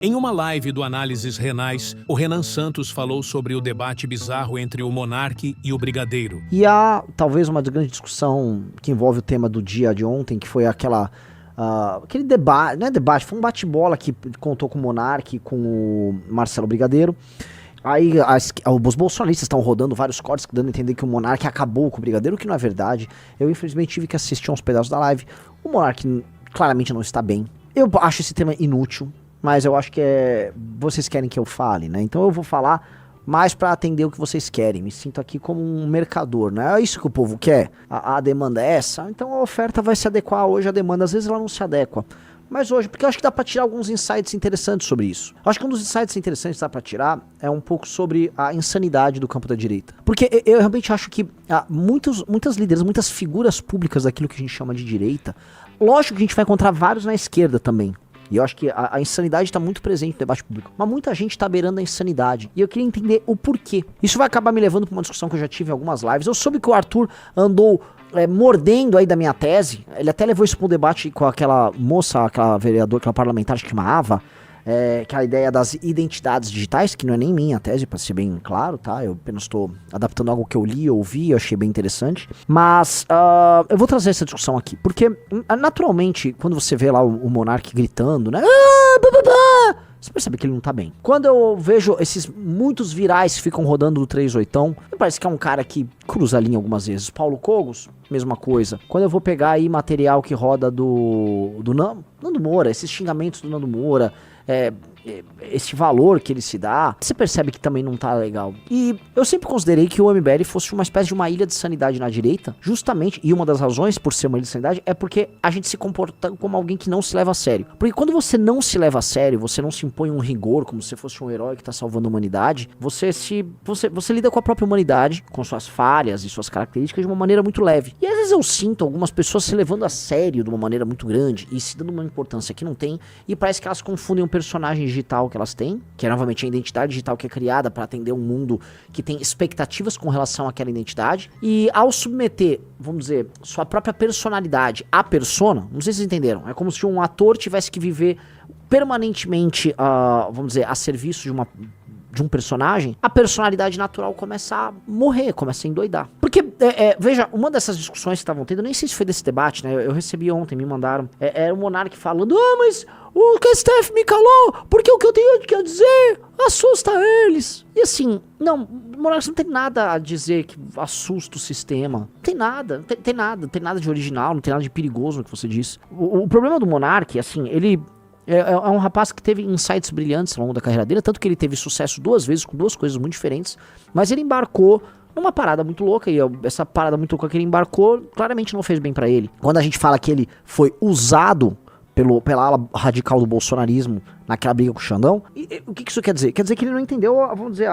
Em uma live do Análises Renais, o Renan Santos falou sobre o debate bizarro entre o monarque e o brigadeiro. E há talvez uma grande discussão que envolve o tema do dia de ontem, que foi aquele debate, não é debate, foi um bate-bola que contou com o monarque e com o Marcelo Brigadeiro. Aí os bolsonaristas estão rodando vários cortes dando a entender que o monarque acabou com o brigadeiro, o que não é verdade. Eu infelizmente tive que assistir uns pedaços da live. O monarque claramente não está bem. Eu acho esse tema inútil, mas eu acho que vocês querem que eu fale, né? Então eu vou falar mais pra atender o que vocês querem. Me sinto aqui como um mercador, né? É isso que o povo quer. A demanda é essa. Então a oferta vai se adequar hoje à demanda. Às vezes ela não se adequa. Mas hoje, porque eu acho que dá pra tirar alguns insights interessantes sobre isso. Eu acho que um dos insights interessantes que dá pra tirar é um pouco sobre a insanidade do campo da direita. Porque eu realmente acho que muitas líderes, muitas figuras públicas daquilo que a gente chama de direita, lógico que a gente vai encontrar vários na esquerda também. E eu acho que a insanidade está muito presente no debate público. Mas muita gente está beirando a insanidade. E eu queria entender o porquê. Isso vai acabar me levando para uma discussão que eu já tive em algumas lives. Eu soube que o Arthur andou mordendo aí da minha tese. Ele até levou isso para um debate com aquela moça, aquela vereadora, aquela parlamentar que chama Ava. Que é a ideia das identidades digitais, que não é nem minha tese, para ser bem claro, tá? Eu apenas estou adaptando algo que eu li, ouvi, eu achei bem interessante. Mas eu vou trazer essa discussão aqui, porque naturalmente, quando você vê lá o monarca gritando, né? Você percebe que ele não tá bem. Quando eu vejo esses muitos virais que ficam rodando do 38, me parece que é um cara que cruza a linha algumas vezes. Paulo Cogos, mesma coisa. Quando eu vou pegar aí material que roda do Nando Moura, esses xingamentos do Nando Moura, esse valor que ele se dá, você percebe que também não tá legal. E eu sempre considerei que o MBL fosse uma espécie de uma ilha de sanidade na direita, justamente, e uma das razões por ser uma ilha de sanidade é porque a gente se comporta como alguém que não se leva a sério. Porque quando você não se leva a sério, você não se impõe um rigor como se fosse um herói que tá salvando a humanidade, você lida com a própria humanidade, com suas falhas e suas características de uma maneira muito leve. E às vezes eu sinto algumas pessoas se levando a sério de uma maneira muito grande e se dando uma importância que não tem, e parece que elas confundem um personagem digital que elas têm, que é novamente a identidade digital que é criada para atender um mundo que tem expectativas com relação àquela identidade, e ao submeter, vamos dizer, sua própria personalidade à persona, não sei se vocês entenderam, é como se um ator tivesse que viver permanentemente, vamos dizer, a serviço de um personagem, a personalidade natural começa a morrer, começa a endoidar. Porque, veja, uma dessas discussões que estavam tendo, nem sei se foi desse debate, né, eu recebi ontem, me mandaram, era o monarca falando, mas o STF me calou, porque o que eu tenho que dizer assusta eles. E assim, não, monarca não tem nada a dizer que assusta o sistema, não tem nada, não tem nada de original, não tem nada de perigoso no que você disse. O problema do monarca, assim, ele é um rapaz que teve insights brilhantes ao longo da carreira dele, tanto que ele teve sucesso 2 vezes com 2 coisas muito diferentes, mas ele embarcou numa parada muito louca, e essa parada muito louca que ele embarcou claramente não fez bem pra ele. Quando a gente fala que ele foi usado pela ala radical do bolsonarismo naquela briga com o Xandão, o que isso quer dizer? Quer dizer que ele não entendeu, vamos dizer,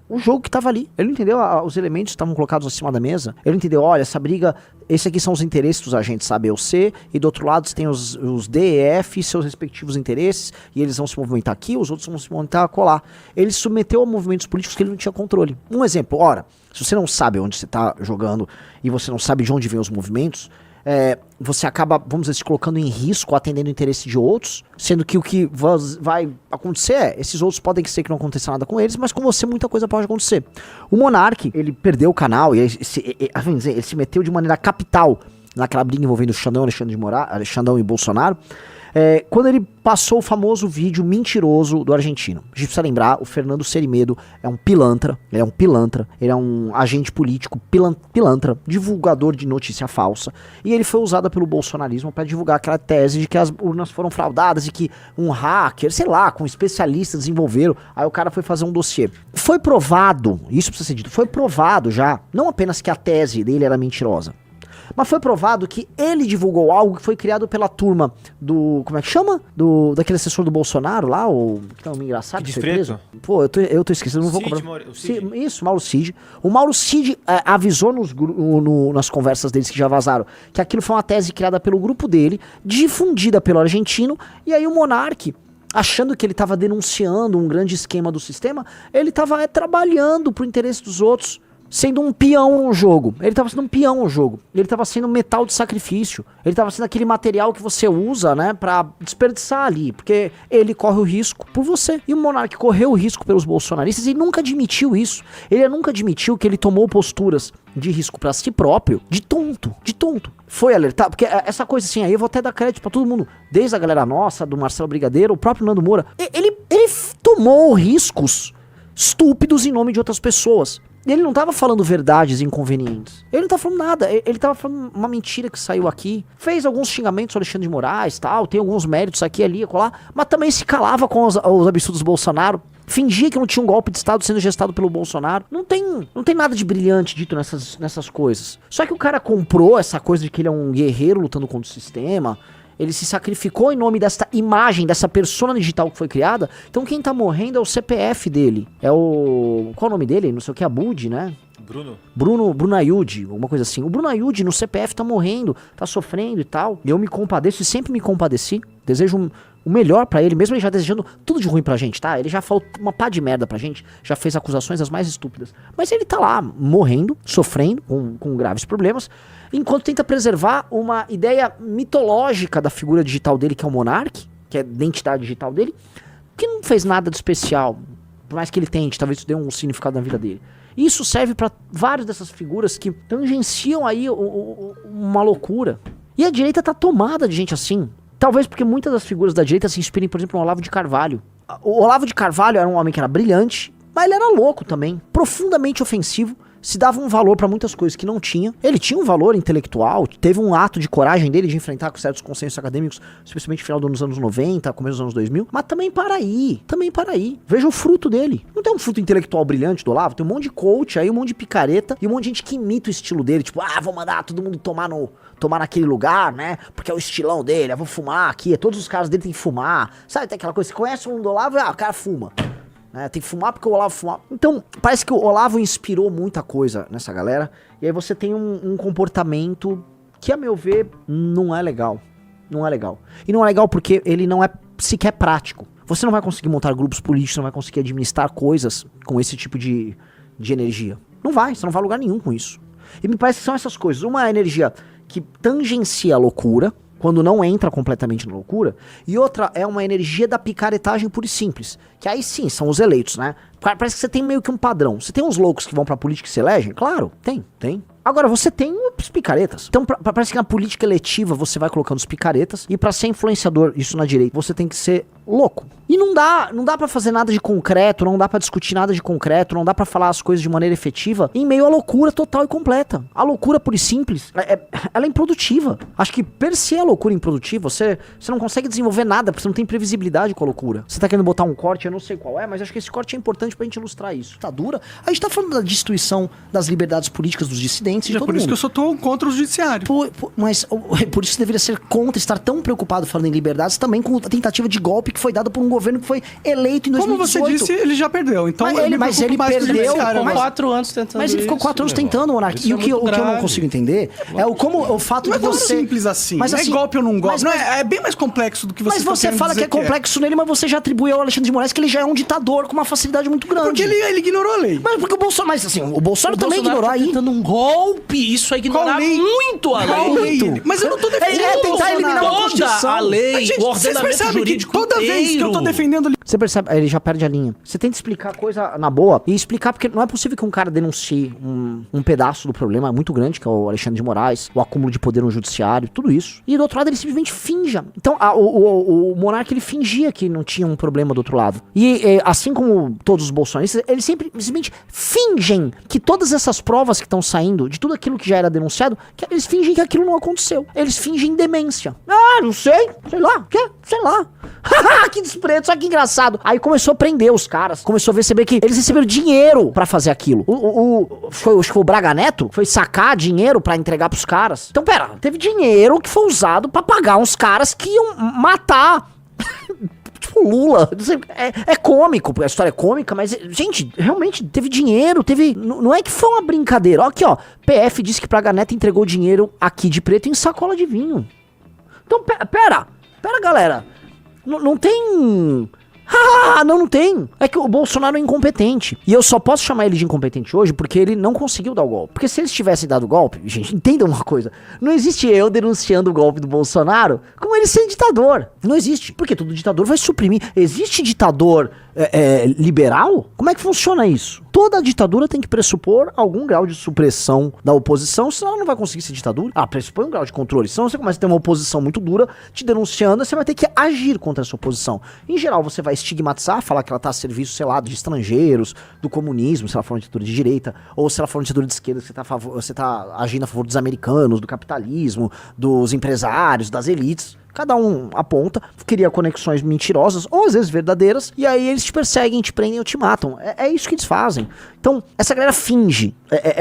o jogo que tava ali. Ele não entendeu os elementos que estavam colocados acima da mesa. Ele não entendeu, olha, essa briga, esse aqui são os interesses dos agentes A, B ou C, e do outro lado você tem os D e F, seus respectivos interesses, e eles vão se movimentar aqui, os outros vão se movimentar acolá. Ele se submeteu a movimentos políticos que ele não tinha controle. Um exemplo, ora, se você não sabe onde você tá jogando, e você não sabe de onde vêm os movimentos, você acaba, vamos dizer, se colocando em risco, atendendo o interesse de outros, sendo que o que vai acontecer esses outros podem ser que não aconteça nada com eles, mas com você muita coisa pode acontecer. O monarca, ele perdeu o canal, e ele se meteu de maneira capital naquela briga envolvendo o Xandão e Bolsonaro, quando ele passou o famoso vídeo mentiroso do argentino. A gente precisa lembrar, o Fernando Serimedo é um pilantra, ele é um agente político pilantra, divulgador de notícia falsa, e ele foi usado pelo bolsonarismo para divulgar aquela tese de que as urnas foram fraudadas e que um hacker, sei lá, com especialistas desenvolveram, aí o cara foi fazer um dossiê. Foi provado, isso precisa ser dito, foi provado já, não apenas que a tese dele era mentirosa, mas foi provado que ele divulgou algo que foi criado pela turma do... Como é que chama? Daquele assessor do Bolsonaro lá, o... Que é um engraçado que foi preso. Pô, eu tô esquecendo, não vou cobrar. Isso, Mauro Cid. O Mauro Cid avisou nas conversas deles que já vazaram que aquilo foi uma tese criada pelo grupo dele, difundida pelo argentino, e aí o monarca, achando que ele estava denunciando um grande esquema do sistema, ele estava trabalhando pro interesse dos outros. sendo um peão no jogo. Ele tava sendo um peão no jogo. Ele tava sendo metal de sacrifício. Ele tava sendo aquele material que você usa, né, pra desperdiçar ali. Porque ele corre o risco por você. E o Monark correu o risco pelos bolsonaristas e nunca admitiu isso. Ele nunca admitiu que ele tomou posturas de risco pra si próprio, de tonto. Foi alertar, porque essa coisa assim, aí eu vou até dar crédito pra todo mundo, desde a galera nossa, do Marcelo Brigadeiro, o próprio Nando Moura, ele tomou riscos estúpidos em nome de outras pessoas. Ele não tava falando verdades inconvenientes. Ele não tava falando nada. Ele tava falando uma mentira que saiu aqui. Fez alguns xingamentos ao Alexandre de Moraes, tal. Tem alguns méritos aqui, ali, acolá. Mas também se calava com os absurdos do Bolsonaro. Fingia que não tinha um golpe de Estado sendo gestado pelo Bolsonaro. Não tem nada de brilhante dito nessas coisas. Só que o cara comprou essa coisa de que ele é um guerreiro lutando contra o sistema. Ele se sacrificou em nome dessa imagem, dessa persona digital que foi criada. Então quem tá morrendo é o CPF dele. É o... Qual é o nome dele? Não sei o que, Abud, né? Bruno Ayud, alguma coisa assim. O Bruno Ayud no CPF tá morrendo, tá sofrendo e tal. E eu me compadeço e sempre me compadeci. Desejo o melhor pra ele, mesmo ele já desejando tudo de ruim pra gente, tá? Ele já falou uma pá de merda pra gente, já fez acusações as mais estúpidas. Mas ele tá lá, morrendo, sofrendo, com graves problemas, enquanto tenta preservar uma ideia mitológica da figura digital dele, que é o Monark, que é a identidade digital dele, que não fez nada de especial, por mais que ele tente, talvez isso dê um significado na vida dele. E isso serve pra várias dessas figuras que tangenciam aí uma loucura. E a direita tá tomada de gente assim. Talvez porque muitas das figuras da direita se inspirem, por exemplo, no Olavo de Carvalho. O Olavo de Carvalho era um homem que era brilhante, mas ele era louco também, profundamente ofensivo, se dava um valor pra muitas coisas que não tinha. Ele tinha um valor intelectual, teve um ato de coragem dele de enfrentar com certos consensos acadêmicos, especialmente no final dos anos 90, começo dos anos 2000, mas também para aí. Veja o fruto dele. Não tem um fruto intelectual brilhante do Olavo, tem um monte de coach aí, um monte de picareta e um monte de gente que imita o estilo dele, tipo, vou mandar todo mundo tomar naquele lugar, né? Porque é o estilão dele, vou fumar aqui, todos os caras dele tem que fumar. Sabe, tem aquela coisa, você conhece um do Olavo, o cara fuma. Tem que fumar porque o Olavo fuma. Então, parece que o Olavo inspirou muita coisa nessa galera. E aí você tem um comportamento que, a meu ver, não é legal. Não é legal. E não é legal porque ele não é sequer prático. Você não vai conseguir montar grupos políticos, não vai conseguir administrar coisas com esse tipo de energia. Não vai, você não vai a lugar nenhum com isso. E me parece que são essas coisas. Uma energia que tangencia a loucura, quando não entra completamente na loucura, e outra é uma energia da picaretagem pura e simples, que aí sim, são os eleitos, né? Parece que você tem meio que um padrão. Você tem uns loucos que vão pra política e se elegem? Claro, tem. Agora, você tem os picaretas. Então, parece que na política eletiva você vai colocando os picaretas, e pra ser influenciador, isso na direita, você tem que ser louco. E não dá pra fazer nada de concreto, não dá pra discutir nada de concreto, não dá pra falar as coisas de maneira efetiva, em meio à loucura total e completa. A loucura pura e simples, ela é improdutiva. Acho que per se a loucura é improdutiva, você não consegue desenvolver nada, porque você não tem previsibilidade com a loucura. Você tá querendo botar um corte, eu não sei qual é, mas acho que esse corte é importante pra gente ilustrar isso. Tá dura? A gente tá falando da destruição das liberdades políticas dos dissidentes, de todo por isso mundo. que eu só tô contra o judiciário. Mas por isso você deveria ser contra, estar tão preocupado falando em liberdades, também com a tentativa de golpe que foi dada por um governo que foi eleito em 2018. Como você disse, ele já perdeu. Então mas ele perdeu. Ficou 4 anos tentando. Mas ele ficou 4 anos tentando, Monark. E o que eu não consigo entender é o fato de você. Não é tão simples assim. Mas não é golpe ou não golpe. É bem mais complexo do que você. Mas você fala que é complexo nele, mas você já atribui ao Alexandre de Moraes que ele já é um ditador com uma facilidade muito grande. Porque ele ignorou a lei. Mas porque o Bolsonaro. Mas assim, o Bolsonaro também ignorou aí. Tentando um golpe. Isso é ignorar muito a lei. Mas eu não tô defendendo. É tentar eliminar a Constituição. A lei, gente, o ordenamento jurídico que toda vez que eu tô defendendo... Você percebe, ele já perde a linha. Você tenta explicar a coisa na boa e explicar porque não é possível que um cara denuncie um pedaço do problema muito grande, que é o Alexandre de Moraes, o acúmulo de poder no judiciário, tudo isso. E do outro lado ele simplesmente finja. Então o Monark, ele fingia que não tinha um problema do outro lado. E assim como todos os bolsonaristas, eles simplesmente fingem que todas essas provas que estão saindo, de tudo aquilo que já era denunciado, que eles fingem que aquilo não aconteceu. Eles fingem demência. Não sei lá, sei lá. Que desprezo, só que engraçado. Aí começou a prender os caras, começou a perceber que eles receberam dinheiro pra fazer aquilo. Acho que foi o Braga Neto, foi sacar dinheiro pra entregar pros caras. Então, pera, teve dinheiro que foi usado pra pagar uns caras que iam matar... Tipo Lula, é cômico, a história é cômica, mas, gente, realmente teve dinheiro, não é que foi uma brincadeira. Ó, aqui, ó, PF disse que Braga Neto entregou dinheiro aqui de preto em sacola de vinho. Então, pera, galera, não tem Ah, não tem. É que o Bolsonaro é incompetente. E eu só posso chamar ele de incompetente hoje porque ele não conseguiu dar o golpe. Porque se eles tivessem dado o golpe, gente, entendam uma coisa. Não existe eu denunciando o golpe do Bolsonaro como ele sendo ditador. Não existe. Porque todo ditador vai suprimir. Existe ditador liberal? Como é que funciona isso? Toda ditadura tem que pressupor algum grau de supressão da oposição, senão ela não vai conseguir ser ditadura. Ah, pressupõe um grau de controle. Senão você começa a ter uma oposição muito dura te denunciando, você vai ter que agir contra essa oposição. Em geral, você vai estigmatizar, falar que ela tá a serviço, sei lá, de estrangeiros, do comunismo, se ela for uma ditadura de direita, ou se ela for uma ditadura de esquerda, você tá agindo a favor dos americanos, do capitalismo, dos empresários, das elites. Cada um aponta, cria conexões mentirosas, ou às vezes verdadeiras, e aí eles te perseguem, te prendem ou te matam. É isso que eles fazem. Então, essa galera finge.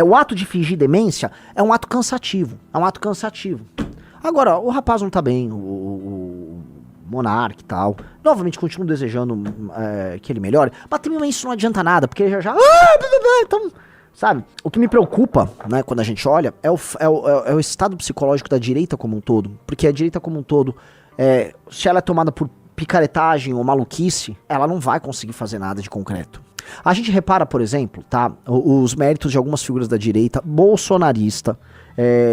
O ato de fingir demência é um ato cansativo. É um ato cansativo. Agora, o rapaz não tá bem, o Monark e tal. Novamente, continuo desejando que ele melhore, mas também isso não adianta nada, porque ele já... Então... Sabe, o que me preocupa, né, quando a gente olha, é o estado psicológico da direita como um todo. Porque a direita como um todo, se ela é tomada por picaretagem ou maluquice, ela não vai conseguir fazer nada de concreto. A gente repara, por exemplo, tá, os méritos de algumas figuras da direita bolsonarista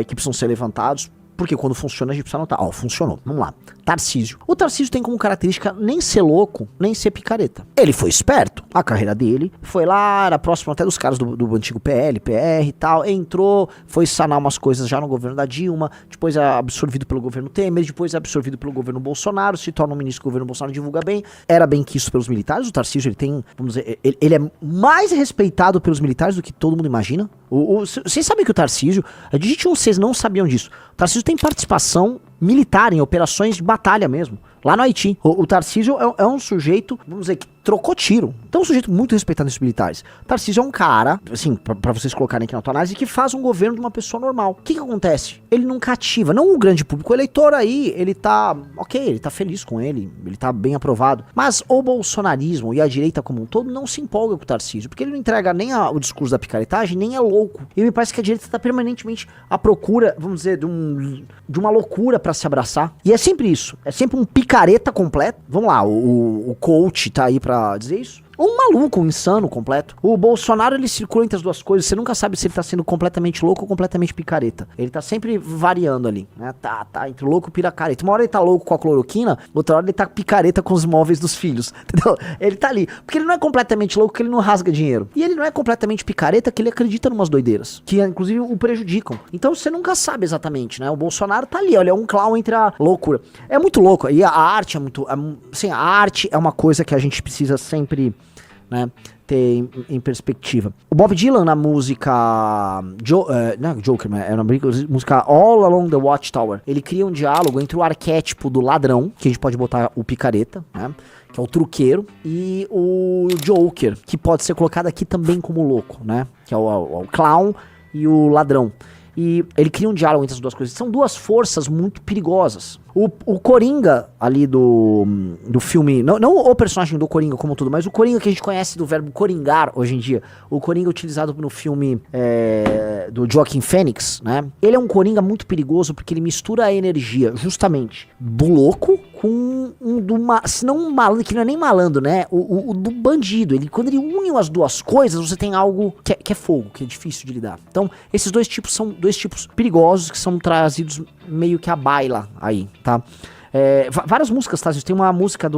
que precisam ser levantados. Porque quando funciona a gente precisa anotar. Ó, funcionou. Vamos lá. Tarcísio. O Tarcísio tem como característica nem ser louco, nem ser picareta. Ele foi esperto. A carreira dele foi lá, era próximo até dos caras do antigo PL, PR e tal. Entrou, foi sanar umas coisas já no governo da Dilma, depois é absorvido pelo governo Temer, depois é absorvido pelo governo Bolsonaro, se torna um ministro do governo Bolsonaro, divulga bem. Era bem quisto pelos militares. O Tarcísio, ele tem, vamos dizer, ele é mais respeitado pelos militares do que todo mundo imagina. Vocês sabem que o Tarcísio, a gente vocês não sabiam disso. O Tarcísio tem participação militar em operações de batalha mesmo, lá no Haiti. O Tarcísio é um sujeito, vamos dizer, que trocou tiro. Então é um sujeito muito respeitado entre os militares. O Tarcísio é um cara, assim, pra vocês colocarem aqui na tua análise, que faz um governo de uma pessoa normal. O que acontece? Ele não cativa, não o grande público. O eleitor aí, ele tá ok, ele tá feliz com ele tá bem aprovado. Mas o bolsonarismo e a direita como um todo não se empolga com o Tarcísio, porque ele não entrega nem o discurso da picaretagem, nem é louco. E me parece que a direita tá permanentemente à procura, vamos dizer, de uma loucura pra se abraçar. E é sempre isso. É sempre um picareta completo. Vamos lá, o coach tá aí pra dizer isso. Um maluco, um insano completo. O Bolsonaro, ele circula entre as duas coisas. Você nunca sabe se ele tá sendo completamente louco ou completamente picareta. Ele tá sempre variando ali, né? Tá, entre louco e picareta. Uma hora ele tá louco com a cloroquina, outra hora ele tá picareta com os móveis dos filhos, entendeu? Ele tá ali. Porque ele não é completamente louco, porque ele não rasga dinheiro. E ele não é completamente picareta, que ele acredita numas doideiras, que inclusive o prejudicam. Então você nunca sabe exatamente, né? O Bolsonaro tá ali, olha, é um clown entre a loucura. É muito louco. E a arte é muito... assim, a arte é uma coisa que a gente precisa sempre... né, ter em perspectiva. O Bob Dylan na música não é Joker, mas é na música All Along the Watchtower, ele cria um diálogo entre o arquétipo do ladrão, que a gente pode botar o picareta, né, que é o truqueiro, e o Joker, que pode ser colocado aqui também como louco, né, que é o clown e o ladrão. E ele cria um diálogo entre as duas coisas. São duas forças muito perigosas. O Coringa ali do filme, não o personagem do Coringa como tudo, mas o Coringa que a gente conhece do verbo coringar hoje em dia, o Coringa utilizado no filme do Joaquin Phoenix, né? Ele é um Coringa muito perigoso porque ele mistura a energia justamente do louco com se não um malandro, que não é nem malandro, né? O do bandido. Quando ele une as duas coisas, você tem algo que é fogo, que é difícil de lidar. Então, esses dois tipos são dois tipos perigosos que são trazidos meio que à baila aí, tá? Várias músicas, tá? Tem uma música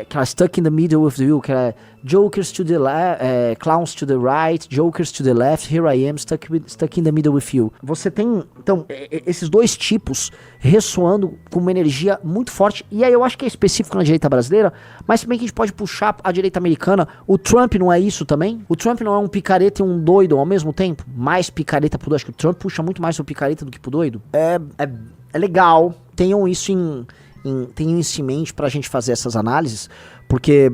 que é Stuck in the Middle with You, que é Jokers to the left, Clowns to the right, Jokers to the left, Here I am, stuck in the middle with you. Você tem, então, esses dois tipos ressoando com uma energia muito forte, e aí eu acho que é específico na direita brasileira, mas também que a gente pode puxar a direita americana. O Trump não é isso também? O Trump não é um picareta e um doido ao mesmo tempo? Mais picareta pro doido. Acho que o Trump puxa muito mais pro picareta do que pro doido. É legal, tenham isso em mente pra gente fazer essas análises, porque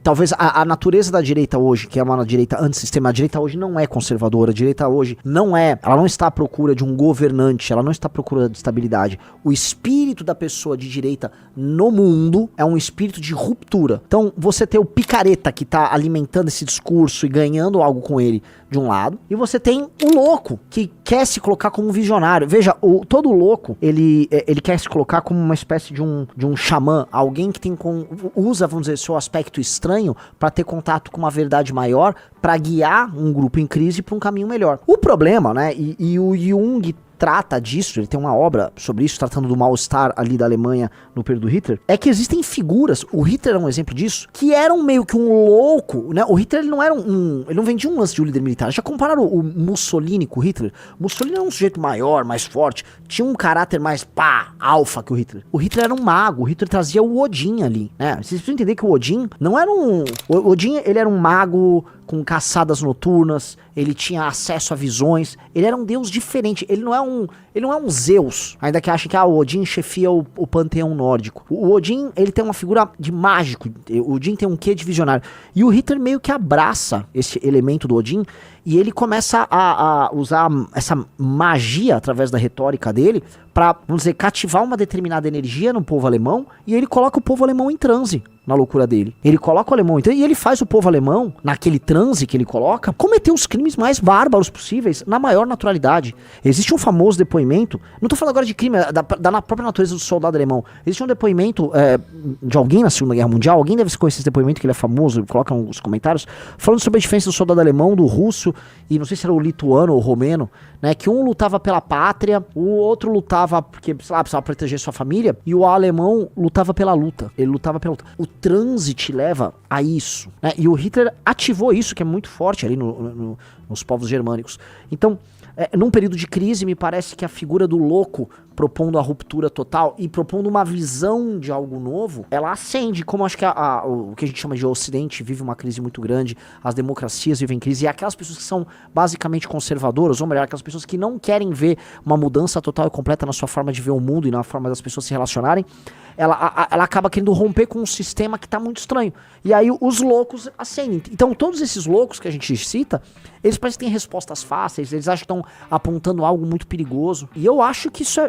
talvez a natureza da direita hoje, que é uma direita antissistema, a direita hoje não é conservadora, a direita hoje ela não está à procura de um governante, ela não está à procura de estabilidade. O espírito da pessoa de direita no mundo é um espírito de ruptura. Então, você tem o picareta que tá alimentando esse discurso e ganhando algo com ele de um lado, e você tem o louco que quer se colocar como um visionário. Veja, todo louco, ele quer se colocar como uma espécie de um xamã, alguém que usa, vamos dizer, seu aspecto estranho para ter contato com uma verdade maior, para guiar um grupo em crise para um caminho melhor. O problema, né, e o Jung trata disso, ele tem uma obra sobre isso, tratando do mal-estar ali da Alemanha no período do Hitler, é que existem figuras, o Hitler é um exemplo disso, que eram meio que um louco, né? O Hitler, ele não era ele não vendia um lance de um líder militar. Já compararam o Mussolini com o Hitler? O Mussolini era um sujeito maior, mais forte, tinha um caráter mais alfa que o Hitler. O Hitler era um mago, o Hitler trazia o Odin ali, né? Vocês precisam entender que o Odin não era o Odin, ele era um mago com caçadas noturnas, ele tinha acesso a visões, ele era um deus diferente, ele não é um Zeus, ainda que ache que o Odin chefia o panteão nórdico. O Odin, ele tem uma figura de mágico, o Odin tem um quê de visionário, e o Hitler meio que abraça esse elemento do Odin, e ele começa a usar essa magia através da retórica dele para, vamos dizer, cativar uma determinada energia no povo alemão, e ele coloca o povo alemão em transe na loucura dele. Ele coloca o alemão em transe, e ele faz o povo alemão, naquele transe que ele coloca, cometer os crimes mais bárbaros possíveis, na maior naturalidade. Existe um famoso depoimento, não tô falando agora de crime, da própria natureza do soldado alemão. Existe um depoimento de alguém na Segunda Guerra Mundial, alguém deve conhecer esse depoimento, que ele é famoso, coloca nos comentários, falando sobre a diferença do soldado alemão, do russo, e não sei se era o lituano ou o romeno, né, que um lutava pela pátria, o outro lutava porque, sei lá, precisava proteger sua família, e o alemão lutava pela luta. Ele lutava pela luta. O transe te leva a isso, né? E o Hitler ativou isso, que é muito forte ali nos povos germânicos. Então, num período de crise, me parece que a figura do louco propondo a ruptura total e propondo uma visão de algo novo, ela acende, como acho que o que a gente chama de Ocidente vive uma crise muito grande, as democracias vivem crise, e aquelas pessoas que são basicamente conservadoras, ou melhor, aquelas pessoas que não querem ver uma mudança total e completa na sua forma de ver o mundo e na forma das pessoas se relacionarem, ela acaba querendo romper com um sistema que tá muito estranho. E aí os loucos acendem. Então todos esses loucos que a gente cita, eles parecem que têm respostas fáceis, eles acham que estão apontando algo muito perigoso. E eu acho que isso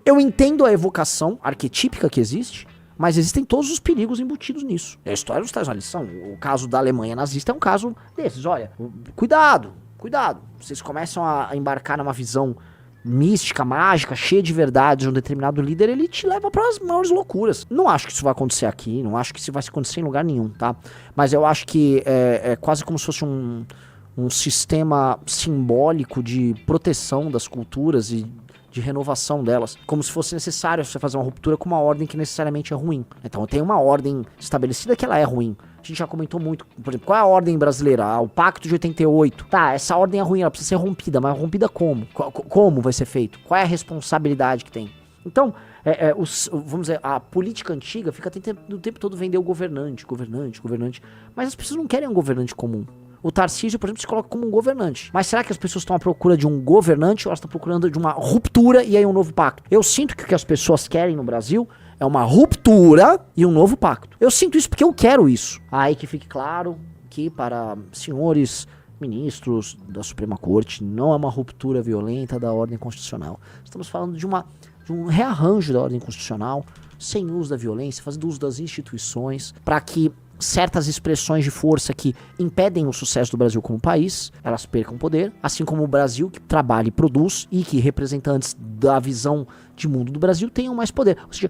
eu entendo a evocação arquetípica que existe, mas existem todos os perigos embutidos nisso. A história nos traz uma lição. O caso da Alemanha nazista é um caso desses. Olha, cuidado. Vocês começam a embarcar numa visão mística, mágica, cheia de verdades de um determinado líder, ele te leva para as maiores loucuras. Não acho que isso vai acontecer aqui, não acho que isso vai acontecer em lugar nenhum, tá? Mas eu acho que é quase como se fosse um sistema simbólico de proteção das culturas e de renovação delas, como se fosse necessário você fazer uma ruptura com uma ordem que necessariamente é ruim. Então tem uma ordem estabelecida que ela é ruim. A gente já comentou muito, por exemplo, qual é a ordem brasileira? O Pacto de 88. Tá, essa ordem é ruim, ela precisa ser rompida, mas rompida como? Como vai ser feito? Qual é a responsabilidade que tem? Então, vamos dizer, a política antiga fica o tempo todo vender o governante, mas as pessoas não querem um governante comum. O Tarcísio, por exemplo, se coloca como um governante. Mas será que as pessoas estão à procura de um governante ou elas estão procurando de uma ruptura e aí um novo pacto? Eu sinto que o que as pessoas querem no Brasil é uma ruptura e um novo pacto. Eu sinto isso porque eu quero isso. Aí que fique claro que para senhores ministros da Suprema Corte não é uma ruptura violenta da ordem constitucional. Estamos falando de um rearranjo da ordem constitucional, sem uso da violência, fazendo uso das instituições, para que certas expressões de força que impedem o sucesso do Brasil como país, elas percam poder, assim como o Brasil que trabalha e produz e que representantes da visão de mundo do Brasil tenham mais poder. Ou seja,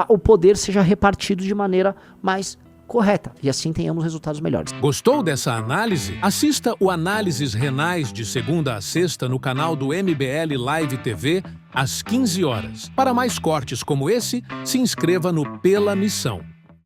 o poder seja repartido de maneira mais correta e assim tenhamos resultados melhores. Gostou dessa análise? Assista o Análises Renais de segunda a sexta no canal do MBL Live TV às 15 horas. Para mais cortes como esse, se inscreva no Pela Missão.